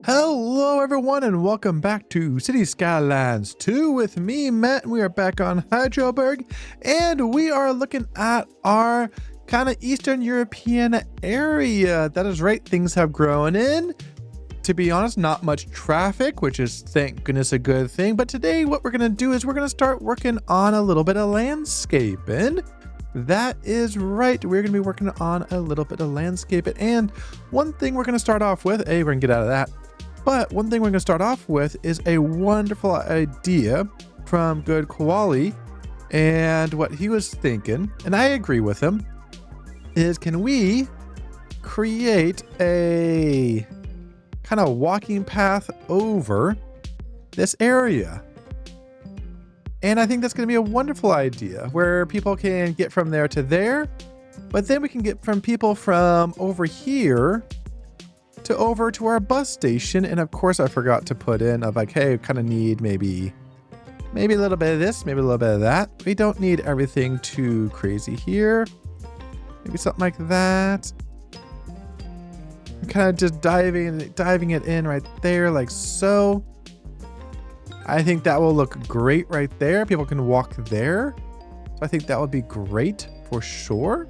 Hello everyone and welcome back to City Skylines 2 with me, Matt. We are back on Heidelberg and we are looking at our kind of Eastern European area. That is right, things have grown in. To be honest, not much traffic, which is thank goodness a good thing. But today what we're going to do is we're going to start working on a little bit of landscaping. That is right, we're going to be working on a little bit of landscaping. And one thing we're going to start off with, we're going to get out of that. But one thing we're going to start off with is a wonderful idea from Good Quali. And what he was thinking, and I agree with him, is can we create a kind of walking path over this area? And I think that's going to be a wonderful idea where people can get from there to there, but then we can get from people from over here to over to our bus station. And of course I forgot to put in of like, hey, kind of need maybe a little bit of this, maybe a little bit of that. We don't need everything too crazy here. Maybe something like that. Kind of just diving it in right there like so. I think that will look great right there. People can walk there. So I think that would be great for sure.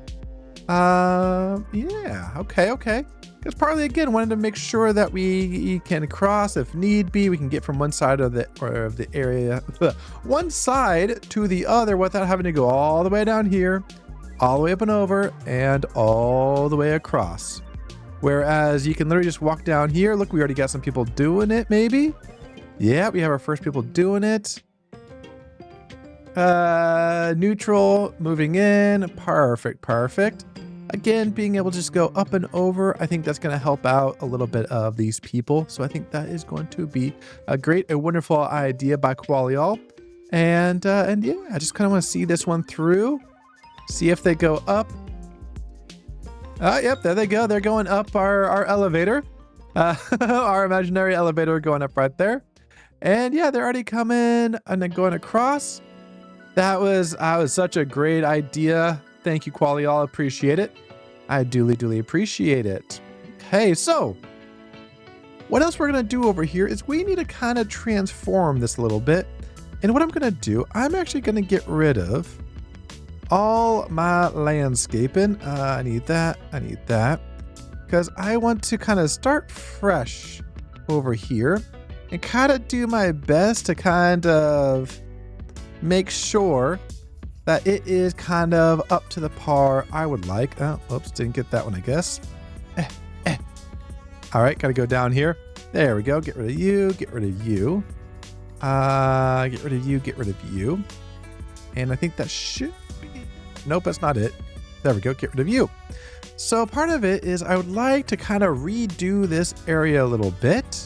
Yeah, okay. Because partly again, wanted to make sure that we can cross if need be. We can get from one side of the area, one side to the other without having to go all the way down here, all the way up and over, and all the way across. Whereas you can literally just walk down here. Look, we already got some people doing it maybe. Yeah, we have our first people doing it. Neutral, moving in. Perfect. Again, being able to just go up and over, I think that's going to help out a little bit of these people. So I think that is going to be a wonderful idea by Qualiol. And yeah, I just kind of want to see this one through. See if they go up. Yep, there they go. They're going up our elevator. Our imaginary elevator going up right there. And yeah, they're already coming and then going across. That was such a great idea. Thank you, Qualiol. Appreciate it. I duly appreciate it. Okay, so what else we're going to do over here is we need to kind of transform this a little bit. And what I'm going to do, I'm actually going to get rid of all my landscaping. I need that. Because I want to kind of start fresh over here and kind of do my best to kind of make sure that it is kind of up to the par I would like. Oh, oops, didn't get that one, I guess. All right, gotta go down here. There we go. Get rid of you. Get rid of you. Get rid of you. And I think that should be... Nope, that's not it. There we go. Get rid of you. So part of it is I would like to kind of redo this area a little bit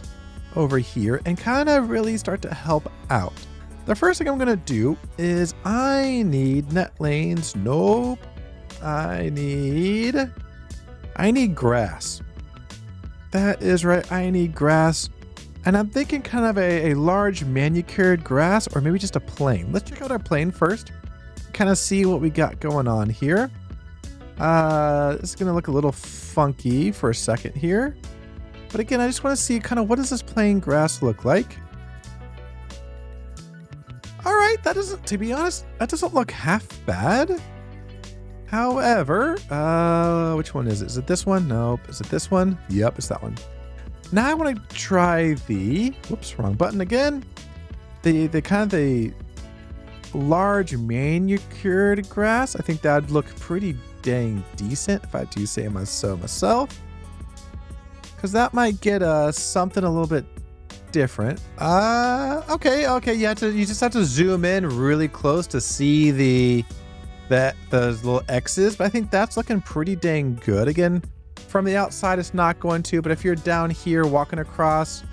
over here and kind of really start to help out. The first thing I'm going to do is I need net lanes. Nope. I need grass. That is right. I need grass. And I'm thinking kind of a large manicured grass or maybe just a plain. Let's check out our plain first. Kind of see what we got going on here. It's going to look a little funky for a second here. But again, I just want to see kind of what does this plain grass look like? All right, that doesn't, to be honest, that doesn't look half bad. However, which one is it? Is it this one? Nope. Is it this one? Yep, it's that one. Now I want to try the, whoops, wrong button again. The kind of the large manicured grass. I think that'd look pretty dang decent if I do say so myself. Because that might get us something a little bit different. Okay. You just have to zoom in really close to see those little X's, but I think that's looking pretty dang good. Again, from the outside, it's not going to, but if you're down here walking across,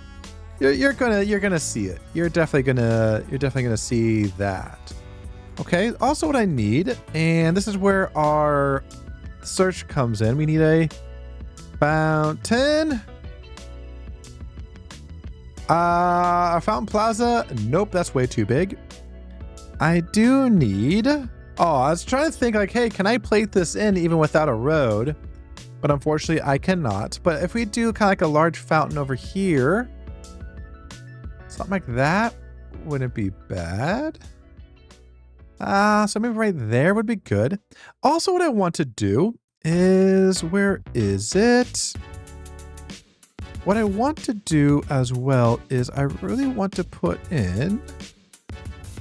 you're gonna see it. You're definitely gonna see that. Okay. Also, what I need, and this is where our search comes in. We need a fountain. A fountain plaza. Nope, that's way too big. I do need... Oh, I was trying to think like, hey, can I plate this in even without a road? but unfortunately I cannot. But if we do kind of like a large fountain over here, something like that wouldn't be bad. So maybe right there would be good. Also, what I want to do is, where is it? What I want to do as well is I really want to put in,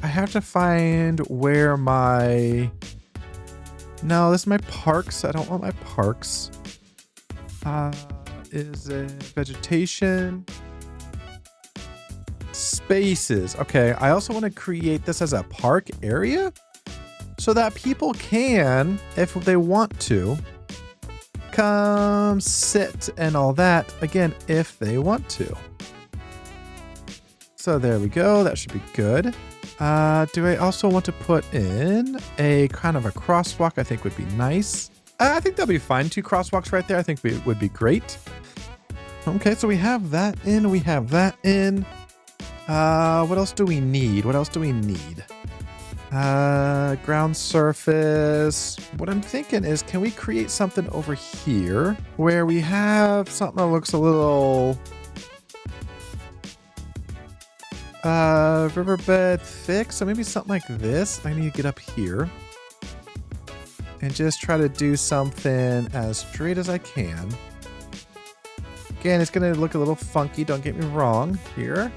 I have to find where my, no, this is my parks. I don't want my parks. Is it vegetation? Spaces. Okay, I also want to create this as a park area so that people can, if they want to, come sit and all that, again, if they want to. So there we go. That should be good. Do I also want to put in a kind of a crosswalk? I think would be nice. I think that'll be fine. 2 crosswalks right there. I think would be great. Okay, so we have that in. We have that in. What else do we need? What else do we need? Ground surface. What I'm thinking is, can we create something over here where we have something that looks a little riverbed thick? So maybe something like this. I need to get up here and just try to do something as straight as I can. Again, it's gonna look a little funky, don't get me wrong here.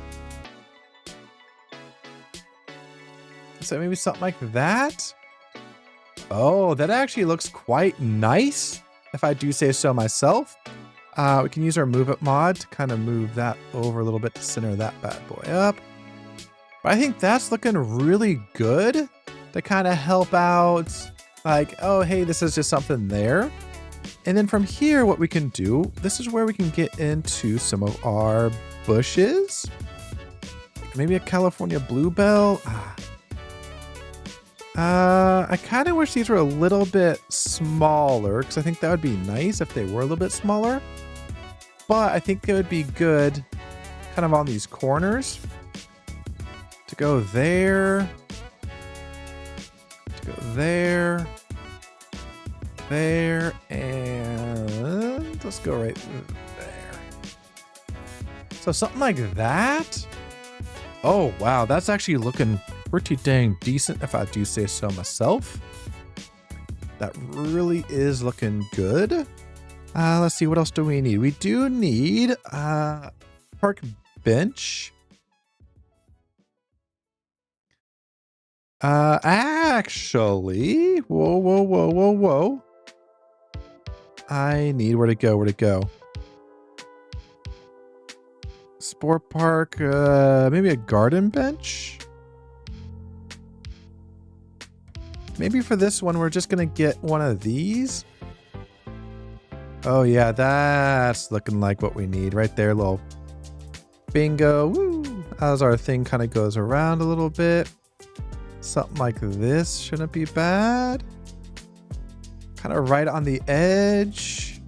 So maybe something like that. Oh, that actually looks quite nice, if I do say so myself. We can use our Move It mod to kind of move that over a little bit to center that bad boy up. But I think that's looking really good to kind of help out, like, oh, hey, this is just something there. And then from here, what we can do, this is where we can get into some of our bushes. Maybe a California bluebell. I kind of wish these were a little bit smaller, because I think that would be nice if they were a little bit smaller. But I think it would be good kind of on these corners to go there, to go there, there, and let's go right there. So something like that. Oh, wow. That's actually looking pretty dang decent, if I do say so myself. That really is looking good. Let's see, what else do we need? We do need park bench. Actually, whoa. I need, where to go? Sport park, maybe a garden bench? Maybe for this one, we're just gonna get one of these. Oh yeah, that's looking like what we need right there. Little bingo. Woo! As our thing kind of goes around a little bit. Something like this shouldn't be bad. Kind of right on the edge.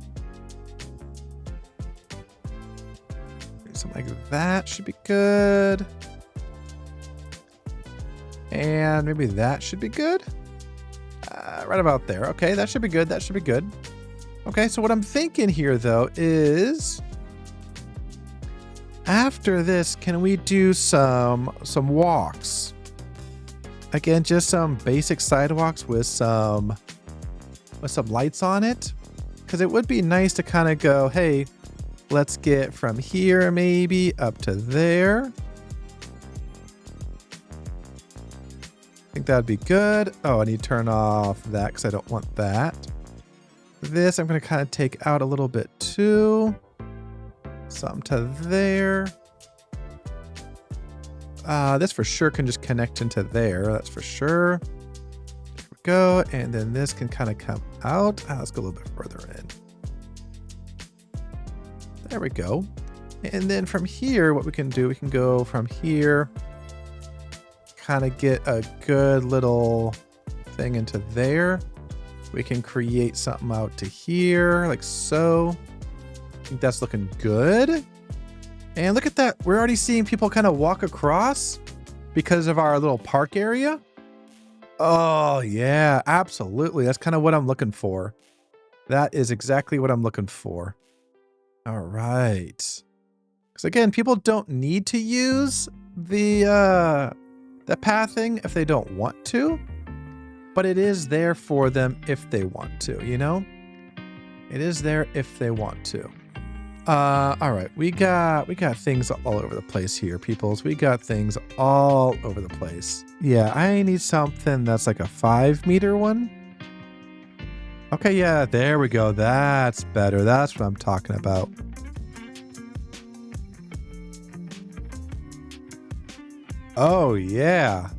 Something like that should be good. And maybe that should be good. Right about there. Okay, that should be good. That should be good. Okay, so what I'm thinking here, though, is after this, can we do some walks? Again, just some basic sidewalks with some lights on it, because it would be nice to kind of go, hey, let's get from here maybe up to there. I think that'd be good. Oh, I need to turn off that because I don't want that. This I'm going to kind of take out a little bit too. Something to there. This for sure can just connect into there. That's for sure. There we go. And then this can kind of come out. Let's go a little bit further in. There we go. And then from here, what we can do, we can go from here. Kind of get a good little thing into there. We can create something out to here, like so. I think that's looking good. And look at that. We're already seeing people kind of walk across because of our little park area. Oh, yeah, absolutely. That's kind of what I'm looking for. That is exactly what I'm looking for. All right. Because again, people don't need to use the pathing if they don't want to, but it is there for them if they want to, you know? It is there if they want to. All right, we got things all over the place here, peoples. We got things all over the place. Yeah, I need something that's like a 5-meter one. Okay, yeah, there we go. That's better. That's what I'm talking about. Oh, yeah.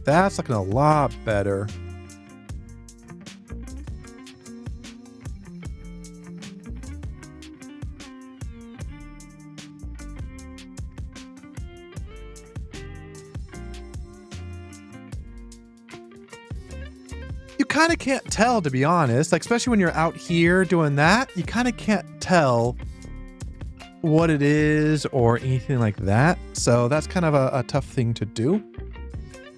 That's looking a lot better. You kind of can't tell, to be honest. Like, especially when you're out here doing that, you kind of can't tell what it is or anything like that. So that's kind of a tough thing to do.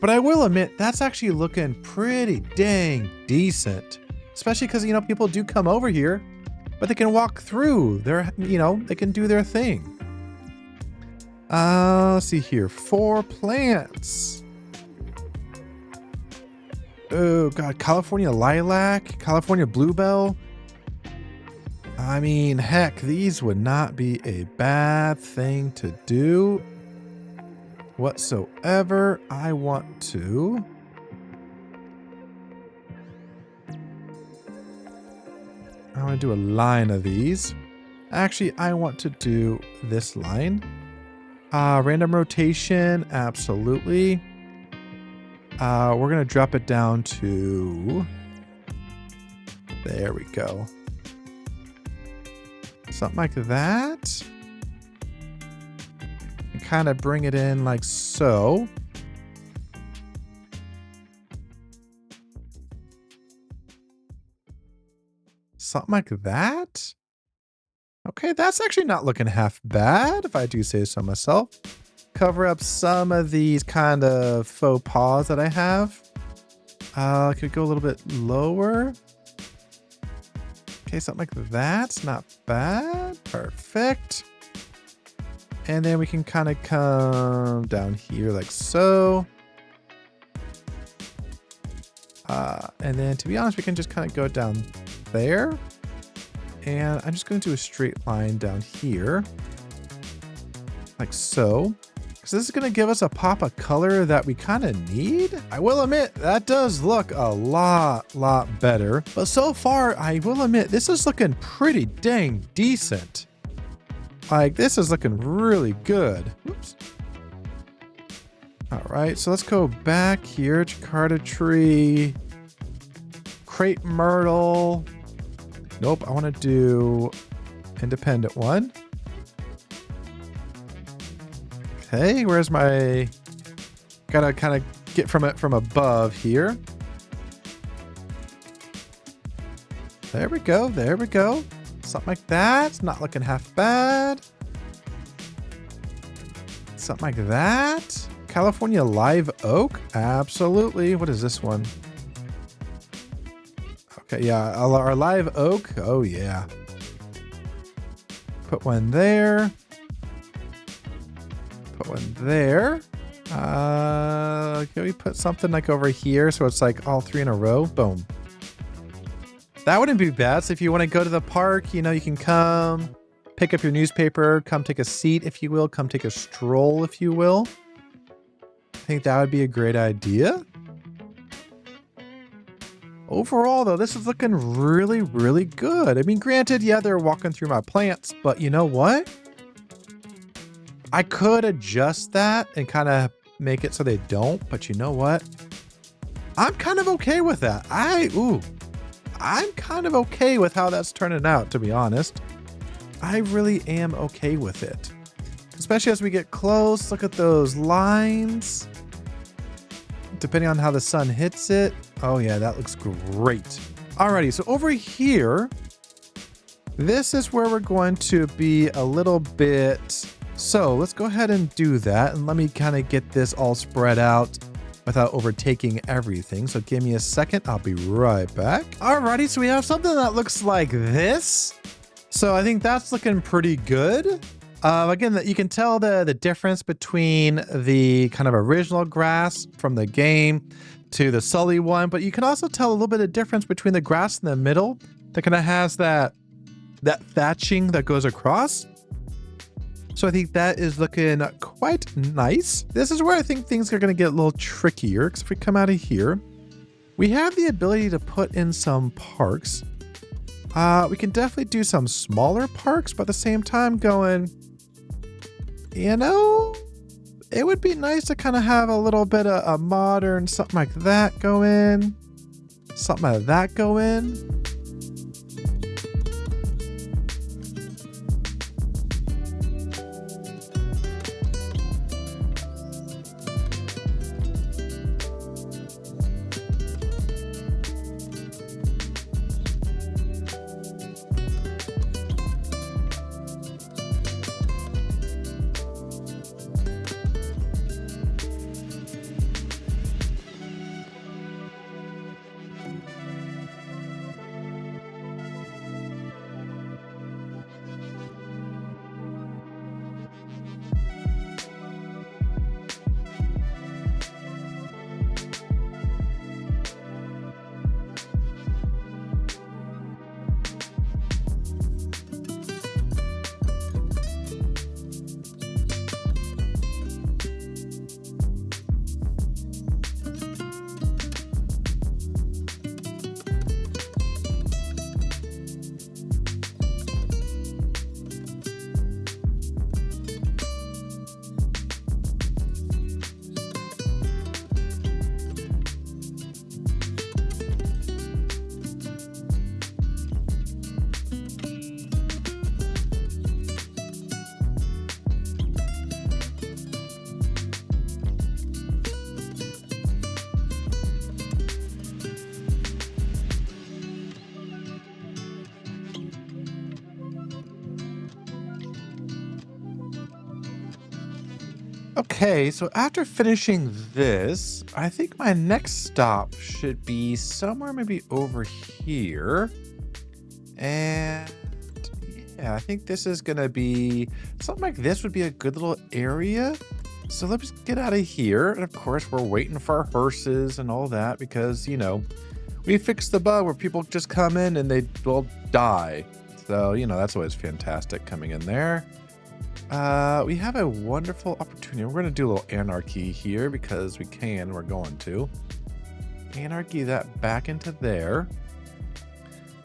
But I will admit, that's actually looking pretty dang decent. Especially because, you know, people do come over here, but they can walk through. They can do their thing. Let's see here. 4 plants. Oh, God. California lilac, California bluebell. I mean, heck, these would not be a bad thing to do whatsoever. I want to... do a line of these. Actually, I want to do this line. Random rotation, absolutely. We're going to drop it down to... There we go. Something like that. And kind of bring it in like so. Something like that. Okay, that's actually not looking half bad, if I do say so myself. Cover up some of these kind of faux pas that I have. I could go a little bit lower. Okay, something like that's not bad. Perfect. And then we can kind of come down here like so. And then to be honest, we can just kind of go down there. And I'm just going to do a straight line down here. Like so. Because this is going to give us a pop of color that we kind of need. I will admit, that does look a lot better. But so far, I will admit, this is looking pretty dang decent. Like, this is looking really good. Oops. All right, so let's go back here. Jakarta tree. Crepe myrtle. Nope, I want to do independent one. Okay, where's my... Gotta kind of get from it from above here. There we go, there we go. Something like that. It's not looking half bad. Something like that. California live oak? Absolutely. What is this one? Okay, yeah, our live oak. Oh, yeah. Put one there. Put one there. Can we put something like over here so it's like all 3 in a row? Boom. That wouldn't be bad. So if you want to go to the park, you know, you can come pick up your newspaper, come take a seat, if you will, come take a stroll, if you will. I think that would be a great idea. Overall, though, this is looking really, really good. I mean, granted, yeah, they're walking through my plants, but you know what? I could adjust that and kind of make it so they don't, but you know what? I'm kind of okay with that. I'm kind of okay with how that's turning out, to be honest. I really am okay with it. Especially as we get close, look at those lines. Depending on how the sun hits it. Oh yeah, that looks great. Alrighty, so over here, this is where we're going to be a little bit... So let's go ahead and do that. And let me kind of get this all spread out without overtaking everything. So give me a second, I'll be right back. Alrighty, so we have something that looks like this. So I think that's looking pretty good. Again, you can tell the difference between the kind of original grass from the game to the Sully one, but you can also tell a little bit of difference between the grass in the middle that kind of has that thatching that goes across. So I think that is looking quite nice. This is where I think things are going to get a little trickier, because if we come out of here, we have the ability to put in some parks. We can definitely do some smaller parks, but at the same time going, you know, it would be nice to kind of have a little bit of a modern something like that go in. Something like that go in. Okay, so after finishing this, I think my next stop should be somewhere maybe over here. And yeah, I think this is gonna be something like this would be a good little area. So let's get out of here. And of course, we're waiting for our hearses and all that because, you know, we fixed the bug where people just come in and they will die. So, you know, that's always fantastic coming in there. We have a wonderful opportunity. We're going to do a little anarchy here because we can. We're going to. Anarchy that back into there.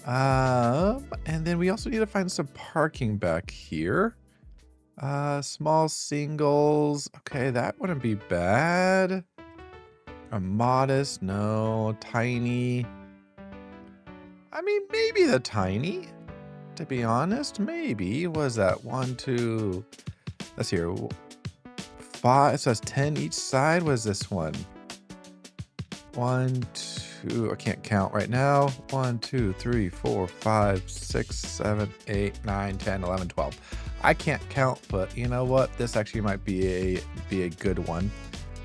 And then we also need to find some parking back here. Small singles. Okay, that wouldn't be bad. A modest, no. Tiny. I mean, maybe the tiny. To be honest, maybe. What is that? 1, 2. Let's hear. 5. It says 10 each side. What is this one? 1, 2. I can't count right now. 1, 2, 3, 4, 5, 6, 7, 8, 9, 10, 11, 12. I can't count, but you know what? This actually might be a good one.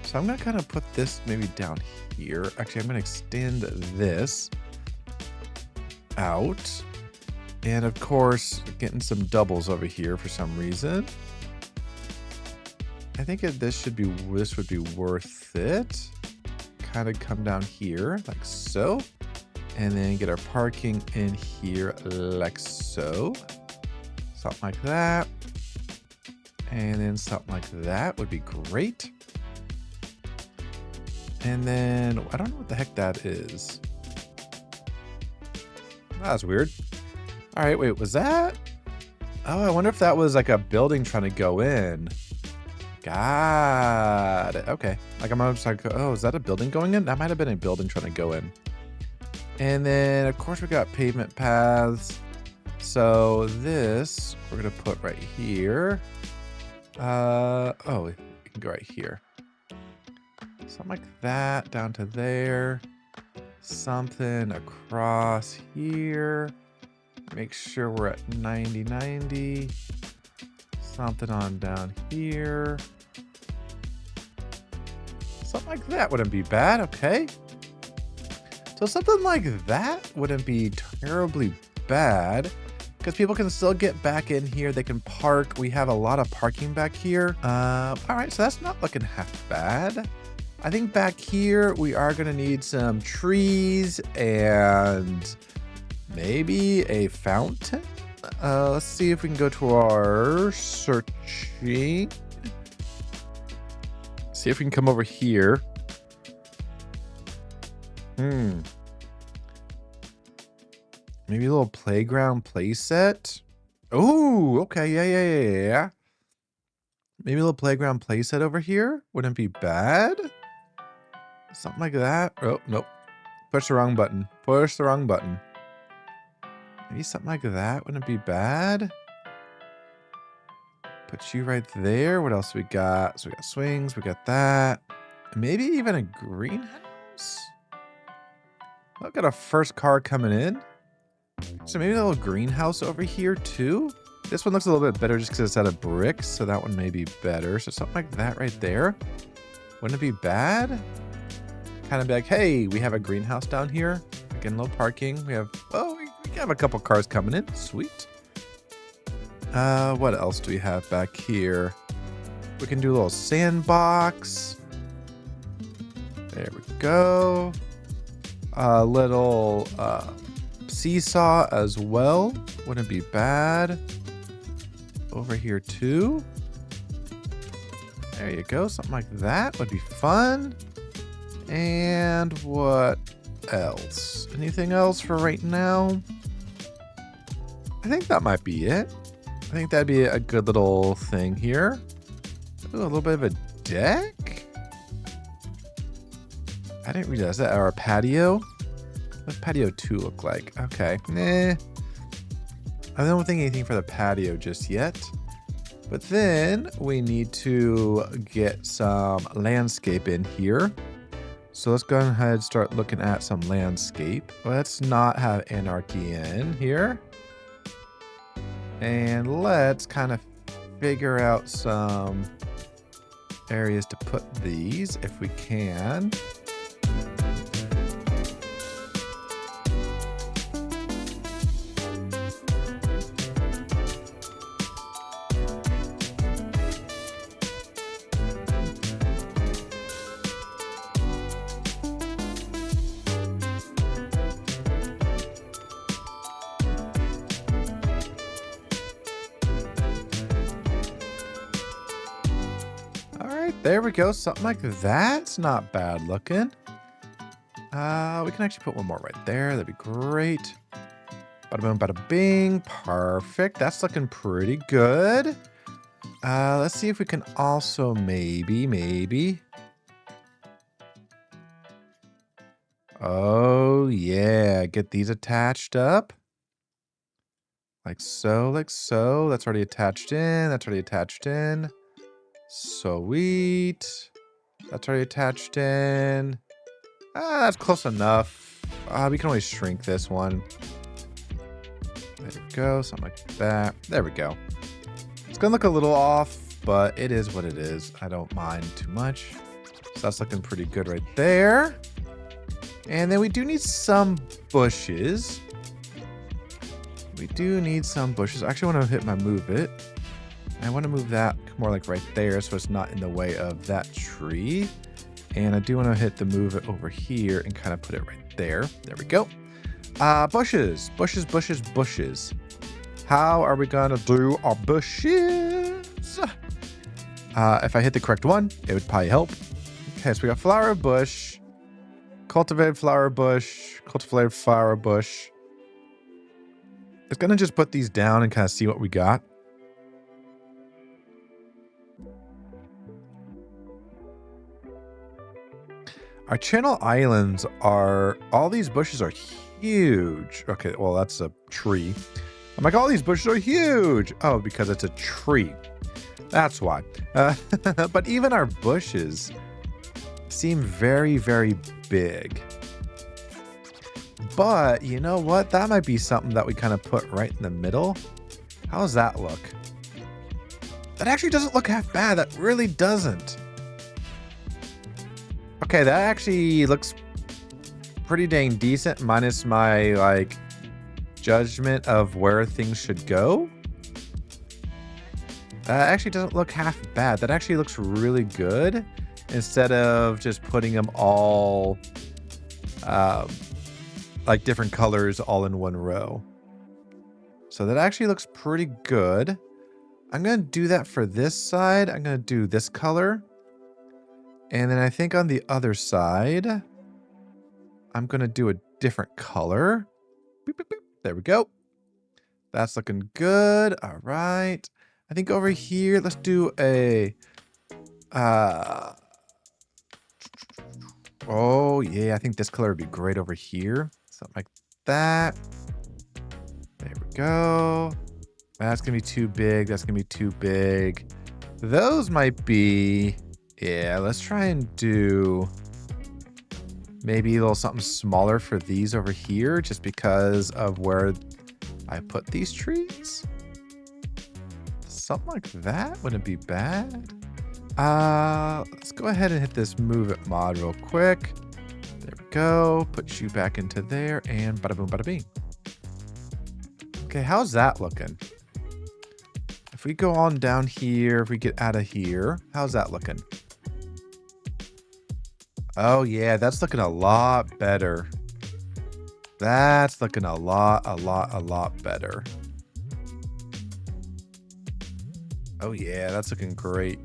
So I'm gonna kind of put this maybe down here. Actually, I'm gonna extend this out. And of course, getting some doubles over here for some reason. I think this would be worth it. Kind of come down here like so. And then get our parking in here like so. Something like that. And then something like that would be great. And then, I don't know what the heck that is. That's weird. All right, wait, was that? Oh, I wonder if that was like a building trying to go in. Got it. Okay. Like I'm just like, oh, is that a building going in? That might have been a building trying to go in. And then of course we got pavement paths. So this we're gonna put right here. Oh, we can go right here. Something like that down to there. Something across here. Make sure we're at 90, 90. Something on down here. Something like that wouldn't be bad. Okay. So something like that wouldn't be terribly bad because people can still get back in here. They can park. We have a lot of parking back here. All right, so that's not looking half bad. I think back here we are going to need some trees and maybe a fountain. Let's see if we can go to our searching. See if we can come over here. Maybe a little playground playset. Oh, okay. Yeah. Maybe a little playground playset over here. Wouldn't be bad. Something like that. Oh, nope. Push the wrong button. Push the wrong button. Maybe something like that wouldn't be bad. Put you right there. What else we got? So we got swings. We got that. Maybe even a greenhouse. Look at our first car coming in. So maybe a little greenhouse over here too. This one looks a little bit better just because it's out of bricks. So that one may be better. So something like that right there. Wouldn't it be bad? Kind of be like, hey, we have a greenhouse down here. Again, low parking. We have, oh, we have a couple cars coming in. Sweet. What else do we have back here? We can do a little sandbox. There we go. A little seesaw as well. Wouldn't be bad. Over here too. There you go. Something like that would be fun. And what else? Anything else for right now? I think that might be it. I think that'd be a good little thing here. Ooh, a little bit of a deck. I didn't realize that. Our patio. What's patio 2 look like? Okay. Nah. I don't think anything for the patio just yet. But then we need to get some landscape in here. So let's go ahead and start looking at some landscape. Let's not have Anarchy in here. And let's kind of figure out some areas to put these if we can. There we go. Something like that's not bad looking. We can actually put one more right there. That'd be great. Bada boom, bada bing. Perfect. That's looking pretty good. Let's see if we can also maybe. Oh, yeah. Get these attached up. Like so, like so. That's already attached in. That's already attached in. Sweet. That's already attached in. That's close enough. We can always shrink this one. There we go. Something like that. There we go. It's going to look a little off, but it is what it is. I don't mind too much. So that's looking pretty good right there. And then we do need some bushes. We do need some bushes. I actually want to move it. I want to move that more like right there so it's not in the way of that tree. And I do want to move it over here and kind of put it right there. There we go. Bushes. How are we going to do our bushes? If I hit the correct one, it would probably help. Okay, so we got flower bush, cultivated flower bush, cultivated flower bush. It's going to just put these down and kind of see what we got. Our channel islands are, all these bushes are huge. Okay, well, that's a tree. I'm like, all these bushes are huge. Oh, because it's a tree. That's why. But even our bushes seem very, very big. But you know what? That might be something that we kind of put right in the middle. How does that look? That actually doesn't look half bad. That really doesn't. Okay, that actually looks pretty dang decent, minus my, like, judgment of where things should go. That actually doesn't look half bad. That actually looks really good, instead of just putting them all, like, different colors all in one row. So that actually looks pretty good. I'm going to do that for this side. I'm going to do this color. And then I think on the other side, I'm going to do a different color. Boop, boop, boop. There we go. That's looking good. All right. I think over here, let's do a... oh, yeah. I think this color would be great over here. Something like that. There we go. That's going to be too big. That's going to be too big. Those might be... yeah, let's try and do maybe a little something smaller for these over here, just because of where I put these trees. Something like that wouldn't be bad. Let's go ahead and hit this move it mod real quick. There we go. Put you back into there, and bada boom, bada bing. Okay, how's that looking? If we go on down here, if we get out of here, how's that looking? Oh yeah, that's looking a lot better. That's looking a lot better. Oh yeah, that's looking great.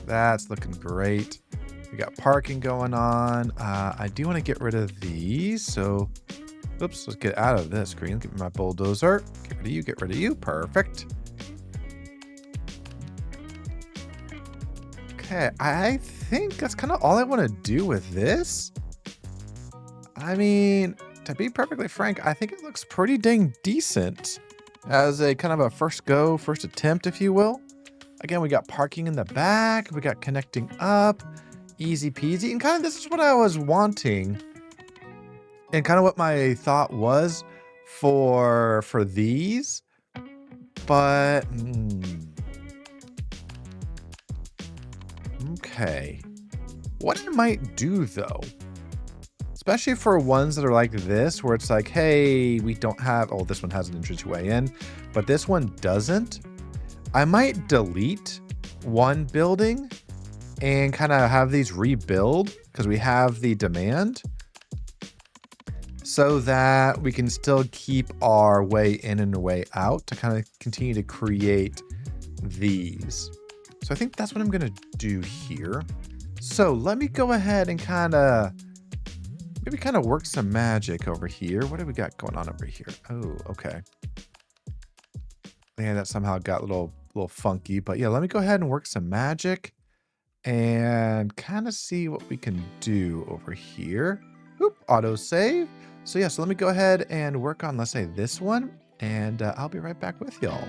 That's looking great. We got parking going on. I do want to get rid of these, so oops, let's get out of this screen. Give me my bulldozer. Get rid of you, get rid of you. Perfect. Okay, I think that's kind of all I want to do with this. I mean, to be perfectly frank, I think it looks pretty dang decent as a kind of a first attempt, if you will. Again, we got parking in the back. We got connecting up. Easy peasy. And kind of this is what I was wanting. And kind of what my thought was for these. But... okay. What I might do, though, especially for ones that are like this, where it's like, hey, we don't have... oh, this one has an entranceway in, but this one doesn't. I might delete one building and kind of have these rebuild, because we have the demand, so that we can still keep our way in and way out to kind of continue to create these. So I think that's what I'm going to do here. So let me go ahead and maybe kind of work some magic over here. What do we got going on over here? Oh, okay. Yeah, that somehow got a little funky, but yeah, let me go ahead and work some magic and kind of see what we can do over here. Oop, auto save. So yeah, so let me go ahead and work on, let's say, this one, and I'll be right back with y'all.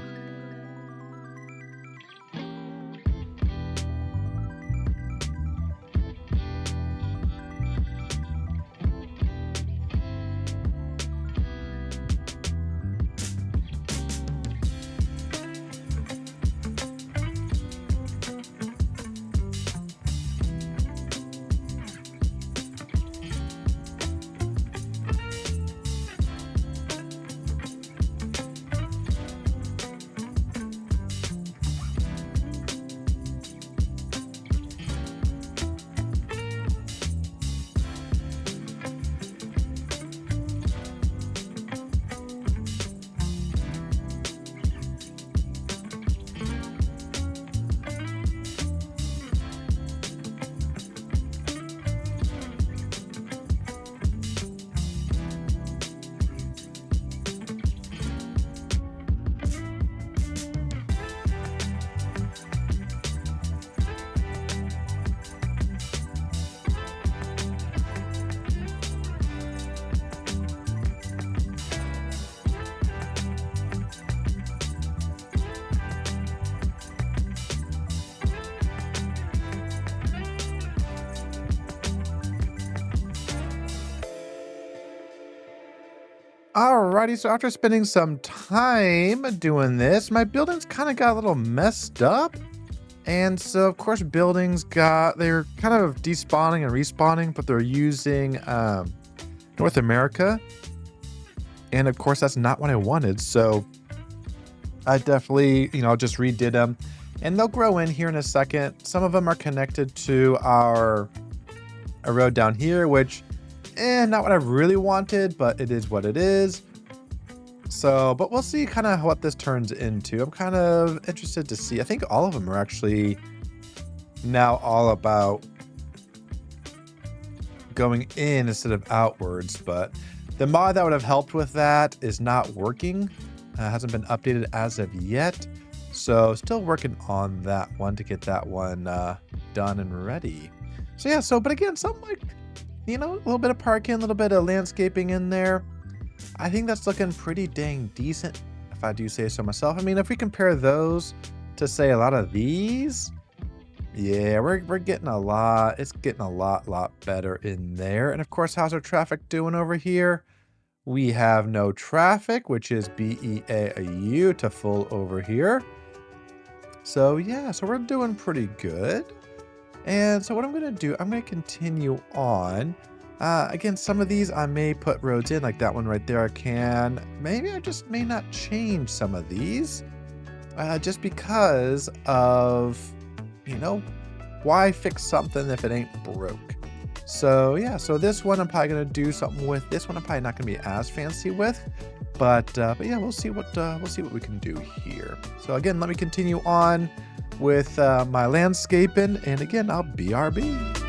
Alrighty, so after spending some time doing this, my building's kind of got a little messed up. And so of course buildings they're kind of despawning and respawning, but they're using North America. And of course that's not what I wanted. So I definitely, just redid them, and they'll grow in here in a second. Some of them are connected to a road down here, which not what I really wanted, but it is what it is. So, but we'll see kind of what this turns into. I'm kind of interested to see. I think all of them are actually now all about going in instead of outwards, but the mod that would have helped with that is not working. Hasn't been updated as of yet. So still working on that one to get that one done and ready. So yeah, but again, something like, a little bit of parking, a little bit of landscaping in there. I think that's looking pretty dang decent, if I do say so myself. I mean, if we compare those to, say, a lot of these, yeah, we're getting a lot. It's getting a lot better in there. And of course, how's our traffic doing over here? We have no traffic, which is BEAU to full over here. So yeah, so we're doing pretty good. And so what I'm going to do, I'm going to continue on. Again, some of these I may put roads in, like that one right there I can. Maybe I just may not change some of these. Just because of, why fix something if it ain't broke? So yeah, so this one I'm probably going to do something with. This one I'm probably not going to be as fancy with. But yeah, we'll see what we can do here. So again, let me continue on with my landscaping, and again, I'll BRB.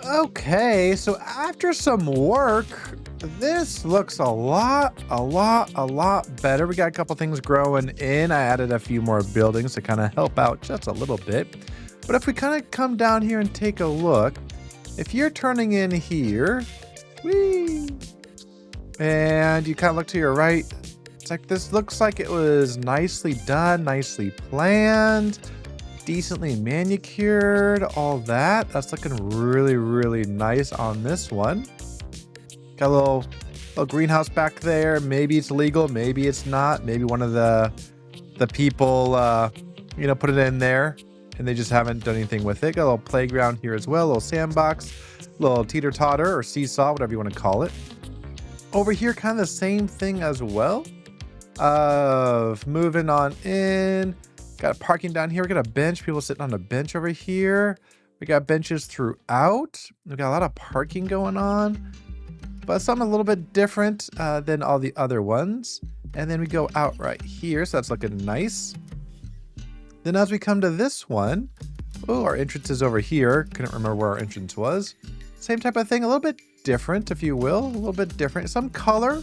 Okay, so after some work, this looks a lot better. We got a couple things growing in. I added a few more buildings to kind of help out just a little bit. But if we kind of come down here and take a look, if you're turning in here, whee, and you kind of look to your right, it's like this looks like it was nicely done, nicely planned, decently manicured, all that. That's looking really nice on this one. Got a little greenhouse back there. Maybe it's legal, maybe it's not. Maybe one of the people, you know, put it in there and they just haven't done anything with it. Got a little playground here as well, a little sandbox, a little teeter-totter or seesaw, whatever you want to call it. Over here, kind of the same thing as well. Moving on in. Got a parking down here. We got a bench. People sitting on a bench over here. We got benches throughout. We got a lot of parking going on, but something a little bit different than all the other ones. And then we go out right here. So that's looking nice. Then as we come to this one, oh, our entrance is over here. Couldn't remember where our entrance was. Same type of thing, a little bit different, if you will. A little bit different. Some color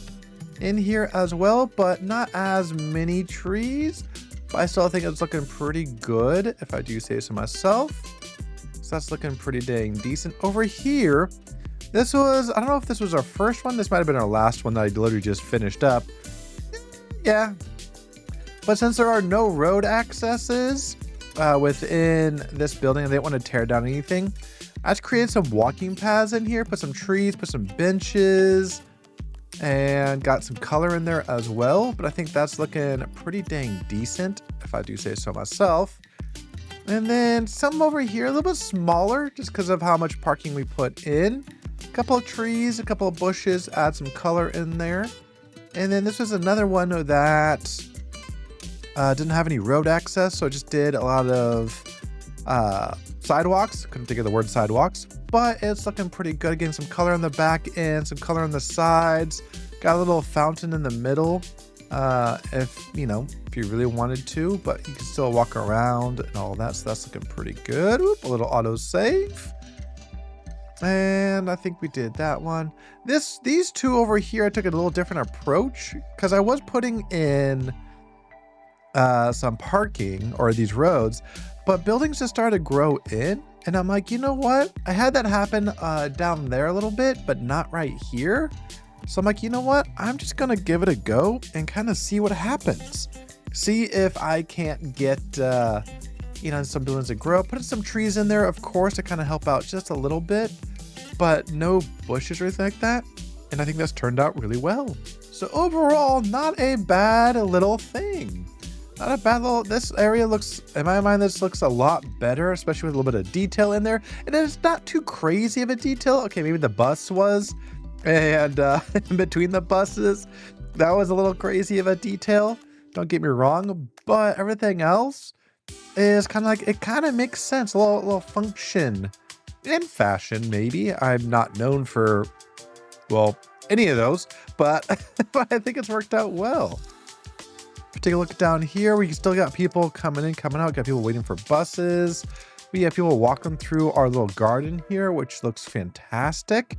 in here as well, but not as many trees. But I still think it's looking pretty good, if I do say so myself. So that's looking pretty dang decent. Over here, this was, I don't know if this was our first one. This might have been our last one that I literally just finished up. Yeah. But since there are no road accesses within this building, and they don't want to tear down anything, I just created some walking paths in here, put some trees, put some benches, and got some color in there as well. But I think that's looking pretty dang decent, if I do say so myself. And then some over here, a little bit smaller, just because of how much parking we put in. A couple of trees, a couple of bushes, add some color in there. And then this was another one that didn't have any road access, so I just did a lot of sidewalks. Couldn't think of the word sidewalks, but it's looking pretty good. Getting some color on the back end, some color on the sides. Got a little fountain in the middle, if you really wanted to, but you can still walk around and all that. So that's looking pretty good. Oop, a little auto save. And I think we did that one. These two over here, I took a little different approach because I was putting in some parking or these roads, but buildings just started to grow in, and I'm like, you know what? I had that happen down there a little bit, but not right here. So I'm like, you know what? I'm just gonna give it a go and kind of see what happens. See if I can't get some buildings to grow. Put some trees in there, of course, to kind of help out just a little bit, but no bushes or anything like that. And I think that's turned out really well. So overall, not a bad little thing. Not a bad little, this area looks, in my mind, this looks a lot better, especially with a little bit of detail in there. And it's not too crazy of a detail. Okay, maybe the bus was, and in between the buses, that was a little crazy of a detail. Don't get me wrong, but everything else is kind of like, it kind of makes sense. A little function and fashion, maybe. I'm not known for, well, any of those, but, but I think it's worked out well. Take a look down here. We still got people coming in, coming out. Got people waiting for buses. We have people walking through our little garden here, which looks fantastic.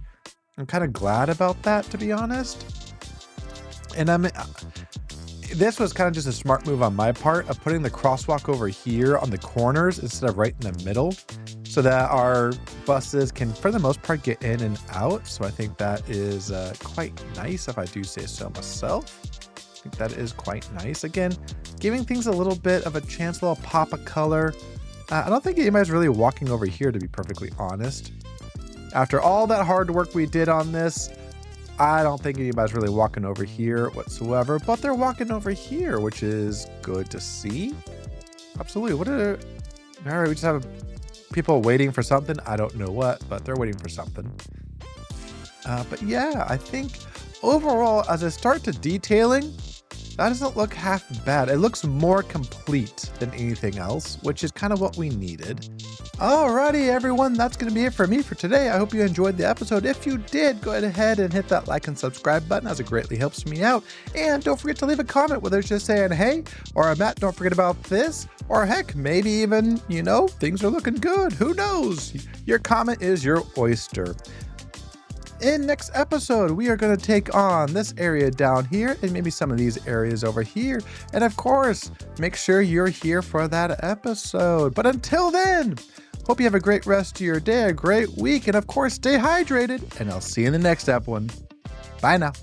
I'm kind of glad about that, to be honest. And this was kind of just a smart move on my part of putting the crosswalk over here on the corners instead of right in the middle, so that our buses can, for the most part, get in and out. So I think that is quite nice, if I do say so myself. I think that is quite nice. Again, giving things a little bit of a chance, a little pop of color. I don't think anybody's really walking over here, to be perfectly honest. After all that hard work we did on this, I don't think anybody's really walking over here whatsoever, but they're walking over here, which is good to see. Absolutely. All right, we just have people waiting for something. I don't know what, but they're waiting for something. But yeah, I think overall, as I start to detailing, that doesn't look half bad. It looks more complete than anything else, which is kind of what we needed. Alrighty, everyone, that's going to be it for me for today. I hope you enjoyed the episode. If you did, go ahead and hit that like and subscribe button, as it greatly helps me out. And don't forget to leave a comment, whether it's just saying, hey, or Matt, don't forget about this, or heck, maybe even, you know, things are looking good. Who knows? Your comment is your oyster. In next episode, we are going to take on this area down here and maybe some of these areas over here. And of course, make sure you're here for that episode. But until then, hope you have a great rest of your day, a great week, and of course, stay hydrated. And I'll see you in the next one. Bye now.